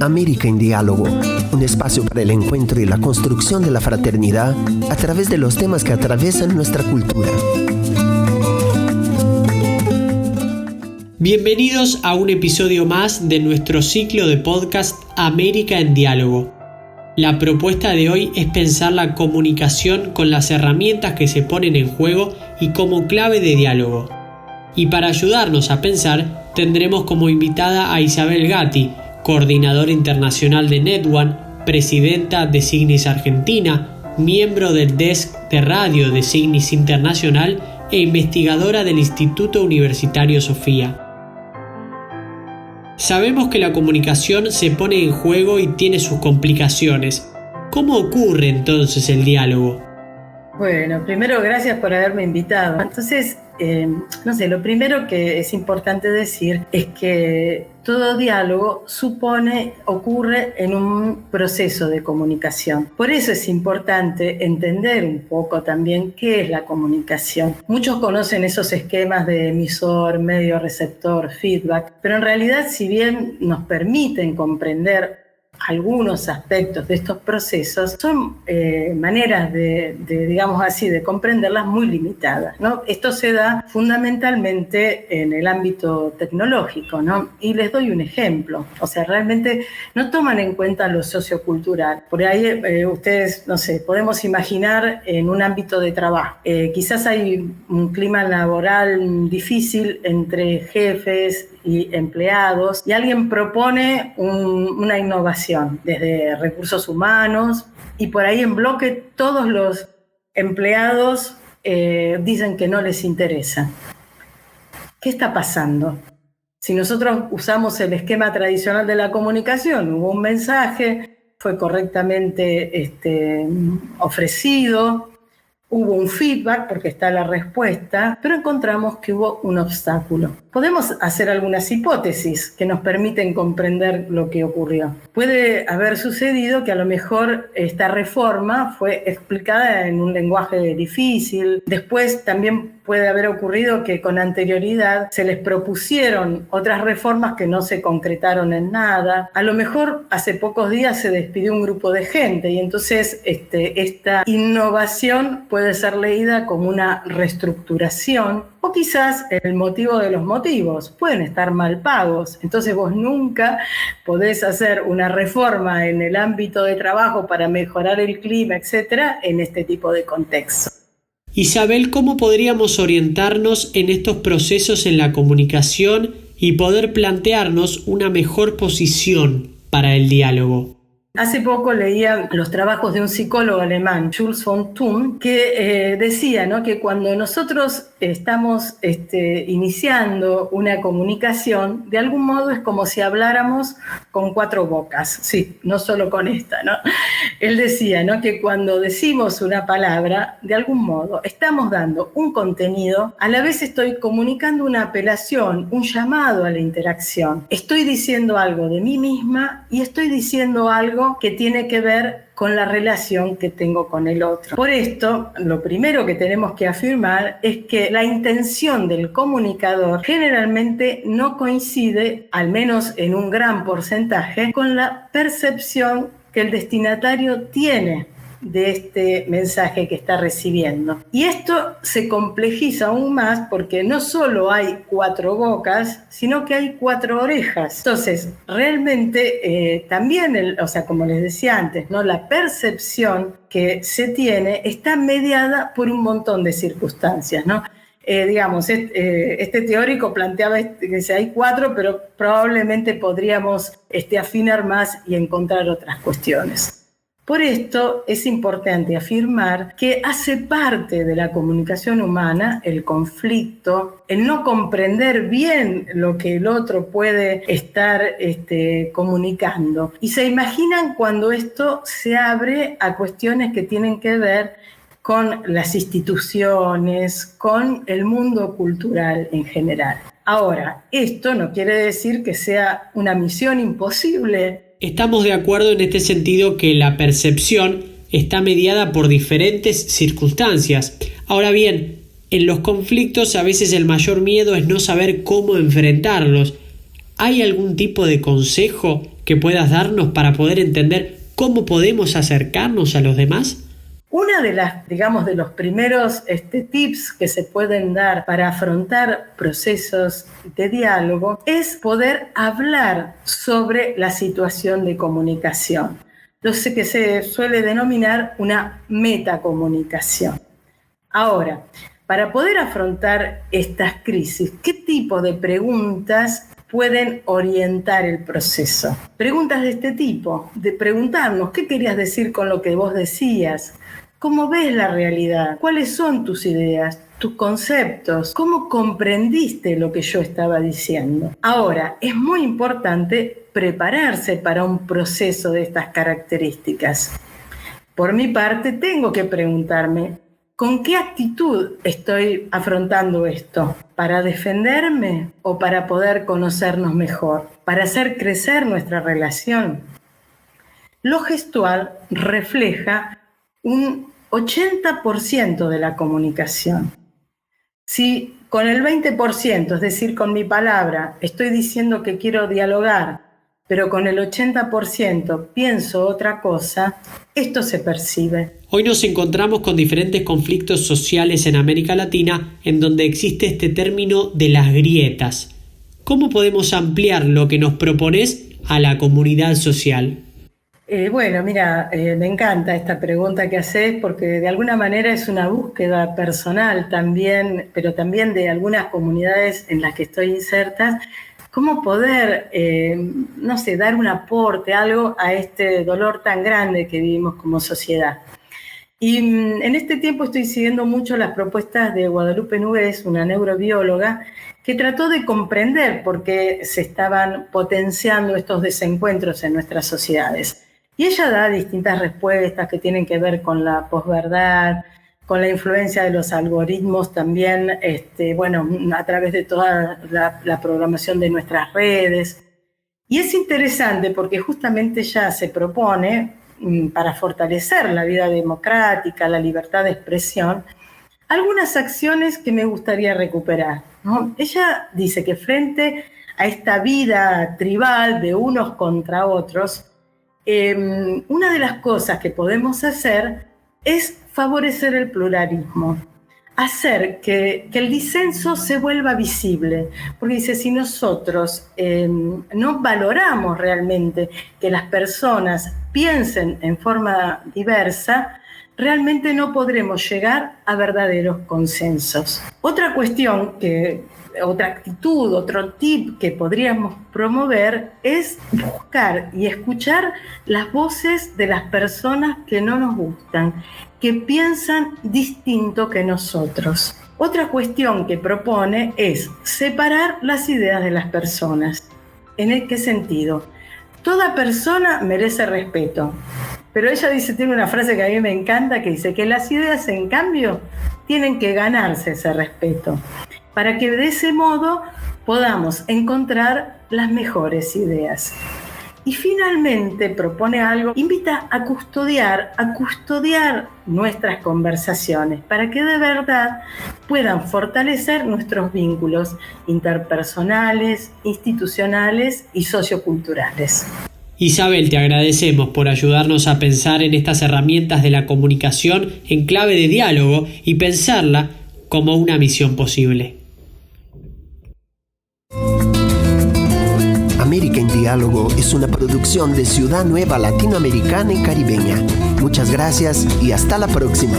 América en Diálogo, un espacio para el encuentro y la construcción de la fraternidad a través de los temas que atraviesan nuestra cultura. Bienvenidos a un episodio más de nuestro ciclo de podcast América en Diálogo. La propuesta de hoy es pensar la comunicación con las herramientas que se ponen en juego y como clave de diálogo. Y para ayudarnos a pensar, tendremos como invitada a Isabel Gatti, coordinadora internacional de NetOne, presidenta de Signis Argentina, miembro del desk de radio de Signis Internacional e investigadora del Instituto Universitario Sofía. Sabemos que la comunicación se pone en juego y tiene sus complicaciones. ¿Cómo ocurre entonces el diálogo? Bueno, primero gracias por haberme invitado. Entonces, lo primero que es importante decir es que todo diálogo ocurre en un proceso de comunicación. Por eso es importante entender un poco también qué es la comunicación. Muchos conocen esos esquemas de emisor, medio, receptor, feedback, pero en realidad, si bien nos permiten comprender algunos aspectos de estos procesos, son maneras de comprenderlas muy limitadas, ¿no? Esto se da fundamentalmente en el ámbito tecnológico, ¿no? Y les doy un ejemplo. O sea, realmente no toman en cuenta lo sociocultural. Por ahí ustedes, podemos imaginar en un ámbito de trabajo. Quizás hay un clima laboral difícil entre jefes y empleados, y alguien propone una innovación desde recursos humanos, y por ahí en bloque todos los empleados dicen que no les interesa. ¿Qué está pasando? Si nosotros usamos el esquema tradicional de la comunicación, hubo un mensaje, fue correctamente ofrecido, hubo un feedback porque está la respuesta, pero encontramos que hubo un obstáculo. Podemos hacer algunas hipótesis que nos permiten comprender lo que ocurrió. Puede haber sucedido que a lo mejor esta reforma fue explicada en un lenguaje difícil. Después también puede haber ocurrido que con anterioridad se les propusieron otras reformas que no se concretaron en nada. A lo mejor hace pocos días se despidió un grupo de gente y entonces esta innovación puede ser leída como una reestructuración, o quizás el motivo de los motivos pueden estar mal pagos. Entonces vos nunca podés hacer una reforma en el ámbito de trabajo para mejorar el clima, etcétera, en este tipo de contexto. Isabel, ¿cómo podríamos orientarnos en estos procesos en la comunicación y poder plantearnos una mejor posición para el diálogo? Hace poco leía los trabajos de un psicólogo alemán, Jules von Thun, que decía, ¿no?, que cuando nosotros estamos iniciando una comunicación, de algún modo es como si habláramos con cuatro bocas, sí, no solo con esta, ¿no? Él decía, ¿no?, que cuando decimos una palabra, de algún modo estamos dando un contenido, a la vez estoy comunicando una apelación, un llamado a la interacción. Estoy diciendo algo de mí misma y estoy diciendo algo que tiene que ver con la relación que tengo con el otro. Por esto, lo primero que tenemos que afirmar es que la intención del comunicador generalmente no coincide, al menos en un gran porcentaje, con la percepción que el destinatario tiene de este mensaje que está recibiendo. Y esto se complejiza aún más porque no solo hay cuatro bocas, sino que hay cuatro orejas. Entonces, realmente también, como les decía antes, ¿no?, la percepción que se tiene está mediada por un montón de circunstancias, ¿no? Este teórico planteaba que hay cuatro, pero probablemente podríamos afinar más y encontrar otras cuestiones. Por esto es importante afirmar que hace parte de la comunicación humana el conflicto, el no comprender bien lo que el otro puede estar comunicando. Y se imaginan cuando esto se abre a cuestiones que tienen que ver con las instituciones, con el mundo cultural en general. Ahora, esto no quiere decir que sea una misión imposible. Estamos de acuerdo en este sentido que la percepción está mediada por diferentes circunstancias. Ahora bien, en los conflictos a veces el mayor miedo es no saber cómo enfrentarlos. ¿Hay algún tipo de consejo que puedas darnos para poder entender cómo podemos acercarnos a los demás? Una de de los primeros tips que se pueden dar para afrontar procesos de diálogo es poder hablar sobre la situación de comunicación. Lo que se suele denominar una metacomunicación. Ahora, para poder afrontar estas crisis, ¿qué tipo de preguntas pueden orientar el proceso? Preguntas de este tipo, de preguntarnos qué querías decir con lo que vos decías, cómo ves la realidad, cuáles son tus ideas, tus conceptos, cómo comprendiste lo que yo estaba diciendo. Ahora, es muy importante prepararse para un proceso de estas características. Por mi parte, tengo que preguntarme, ¿con qué actitud estoy afrontando esto? ¿Para defenderme o para poder conocernos mejor? ¿Para hacer crecer nuestra relación? Lo gestual refleja un 80% de la comunicación. Si con el 20%, es decir, con mi palabra, estoy diciendo que quiero dialogar, pero con el 80% pienso otra cosa, esto se percibe. Hoy nos encontramos con diferentes conflictos sociales en América Latina en donde existe este término de las grietas. ¿Cómo podemos ampliar lo que nos propones a la comunidad social? Me encanta esta pregunta que haces porque de alguna manera es una búsqueda personal también, pero también de algunas comunidades en las que estoy inserta. ¿Cómo poder, dar un aporte, algo a este dolor tan grande que vivimos como sociedad? Y en este tiempo estoy siguiendo mucho las propuestas de Guadalupe Nugués, una neurobióloga, que trató de comprender por qué se estaban potenciando estos desencuentros en nuestras sociedades. Y ella da distintas respuestas que tienen que ver con la posverdad, con la influencia de los algoritmos también, a través de toda la programación de nuestras redes. Y es interesante porque justamente ella se propone, para fortalecer la vida democrática, la libertad de expresión, algunas acciones que me gustaría recuperar, ¿no? Ella dice que frente a esta vida tribal de unos contra otros, una de las cosas que podemos hacer es favorecer el pluralismo, hacer que el disenso se vuelva visible, porque dice, si nosotros no valoramos realmente que las personas piensen en forma diversa, realmente no podremos llegar a verdaderos consensos. Otra cuestión otra actitud, otro tip que podríamos promover es buscar y escuchar las voces de las personas que no nos gustan, que piensan distinto que nosotros. Otra cuestión que propone es separar las ideas de las personas. ¿En qué sentido? Toda persona merece respeto, pero ella tiene una frase que a mí me encanta, que dice que las ideas, en cambio, tienen que ganarse ese respeto, para que de ese modo podamos encontrar las mejores ideas. Y finalmente propone algo, invita a custodiar nuestras conversaciones para que de verdad puedan fortalecer nuestros vínculos interpersonales, institucionales y socioculturales. Isabel, te agradecemos por ayudarnos a pensar en estas herramientas de la comunicación en clave de diálogo y pensarla como una misión posible. América en Diálogo es una producción de Ciudad Nueva Latinoamericana y Caribeña. Muchas gracias y hasta la próxima.